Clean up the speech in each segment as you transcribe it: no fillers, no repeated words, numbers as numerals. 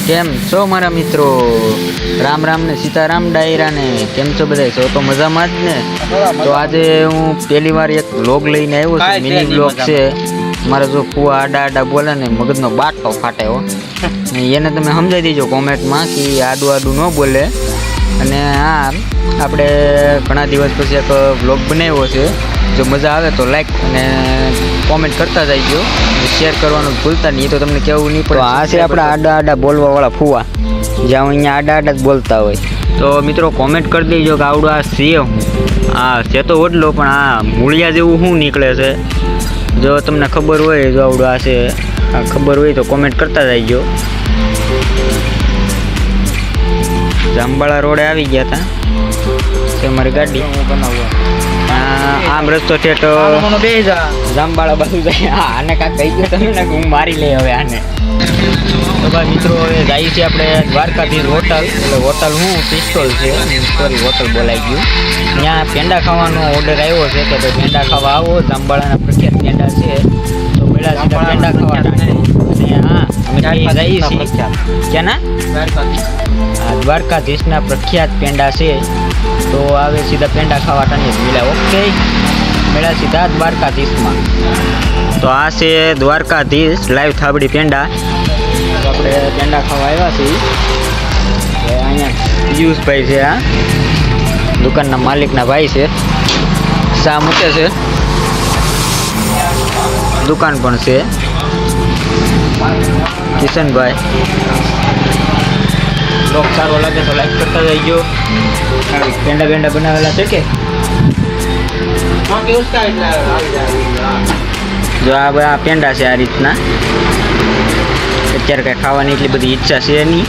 કેમ છો મારા મિત્રો? રામ રામ ને સીતારામ ડાયરા ને કેમ છો બધા? છો તો મજામાં જ ને? તો આજે હું પહેલી વાર એક વ્લોગ લઈને આવ્યો છું, મિની વ્લોગ છે. મારા જો ફુવા આડા આડા બોલે ને મગજનો બાટો ફાટે હો. ને એને તમે સમજાવી દેજો કોમેન્ટમાં કે આડું આડું ન બોલે. અને હા, આપણે ઘણા દિવસ પછી એક વ્લોગ બનાવ્યો છે. જો મજા આવે તો લાઈક અને કોમેન્ટ કરતા જઈજો, શેર કરવાનું ભૂલતા નહીં. તો તમને કેવું નહીં પડે. આ છે આપણા આડા આડા બોલવા વાળા ફુવા, જ્યાં અહીંયા આડા આડા જ બોલતા હોય. તો મિત્રો કોમેન્ટ કરી દેજો કે આવડું આ છે હું. આ છે તો ઓડલો, પણ આ મૂળિયા જેવું શું નીકળે છે. જો તમને ખબર હોય, જો આવડું આ છે, આ ખબર હોય તો કોમેન્ટ કરતા જઈજો. જાંબાળા રોડે આવી ગયા હતા છે મારી ગાડી. આમ રસ્તો ઠેઠ જાંબાળા બાજુ જાય. હા, આને કાંઈક કહી ગયું તમે ને, હું મારી લઈ હવે આને. તો ભાઈ મિત્રો, હવે જઈએ છીએ આપણે દ્વારકાધીશ હોટલ. એટલે હોટલ હું પિસ્તોલ છે, સોરી હોટલ બોલાઈ ગયું. ત્યાં પેંડા ખાવાનો ઓર્ડર આવ્યો છે કે ભાઈ પેંડા ખાવા આવો. જાંબાળાના પ્રખ્યાત પેંડા છે, તો પેલા સીધા પેંડા ખાવા. અને હા, અમે જઈએ છીએ ક્યાંના? દ્વારકાધીશના પ્રખ્યાત પેંડા છે, તો આવે સીધા પેંડા ખાવા ટાણીએ મિલા. ઓકે, મેળા સીધા દ્વારકાધીશમાં. તો આ છે દ્વારકાધીશ લાઈવ થાબડી પેંડા. તો આપણે પેંડા ખાવા આવ્યા છીએ. અહીંયા પિયુષભાઈ છે, આ દુકાનના માલિકના ભાઈ છે. ચા મૂકે છે, દુકાન પણ છે. કિશનભાઈ, બ્લોગ સારો લાગે તો લાઈક કરતા જઈજો. પેંડા બેંડા બનાવેલા છે કે જો આ પેંડા છે આ રીતના. અત્યારે કાંઈ ખાવાની એટલી બધી ઈચ્છા છે નહીં,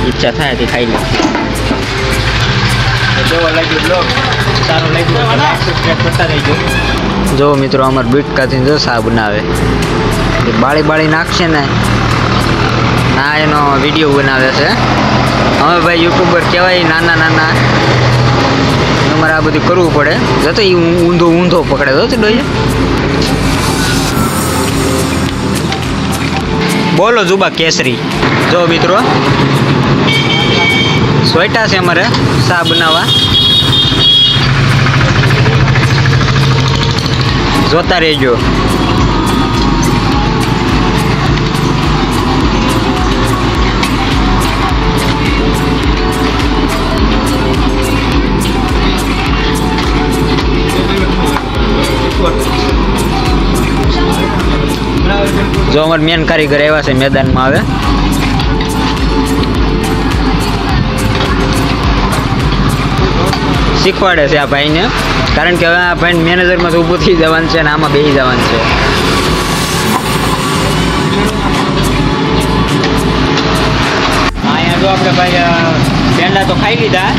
ઈચ્છા થાય તે ખાઈ લે. કેવો લાગ્યો બ્લોગ? સારો લાગ્યો સબસ્ક્રાઈબ કરતા રહીજો. જો મિત્રો, અમારે બીટ કાઢીને જો સા બનાવે, બાળી બાળી નાખશે ને, ના એનો વિડીયો બનાવે છે. હવે ભાઈ યુટ્યુબર કહેવાય, નાના નાના અમારે આ બધું કરવું પડે. જતો એ ઊંધો પકડે તો ડોય. બોલો જુબા કેસરી. જો મિત્રો, સોયટા છે અમારે ચા બનાવવા, જોતા રહેજો. જો અમારે મેન કારીગર આવ્યા છે મેદાનમાં. આવે શીખવાડે છે આ ભાઈને, કારણ કે હવે આ ભાઈ મેનેજરમાં ઊભું થઈ જવાનું છે અને આમાં બેસી જવાનું છે. અહીંયા જો આપણે ભાઈ પેંડા તો ખાઈ લીધા.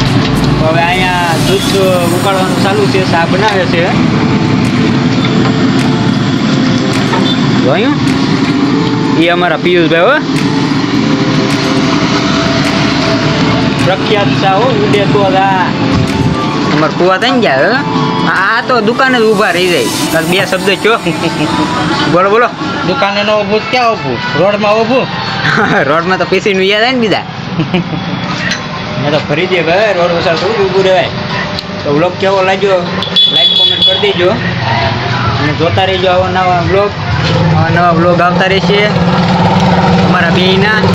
તો હવે અહીંયા દૂધ ઉકાળવાનું ચાલુ છે, ચા બનાવે છે. જોયું, એ અમારા પિયુષભાઈ હો, પ્રખ્યાત ચા હો. ઉડે તો અમારા કુવા થઈ ગયા. આ તો દુકાને જ ઊભા રહી જાય. બે શબ્દ કયો? બોલો બોલો. દુકાને ન ઊભું ક્યાં ઊભું? રોડમાં ઊભું. રોડમાં તો પીસીનું યાદ આવે ને બીજા. મેં તો ફરી દે ભાઈ, રોડ વસાર થોડું ઊભું રહેવાય. તો વ્લોગ કેવો લાગ્યો લાઈક કોમેન્ટ કરી દેજો, અને જોતા રહેજો આવા નવા વ્લોગ. નવા વ્લોગ આવતા રહેશે અમારા બેયના.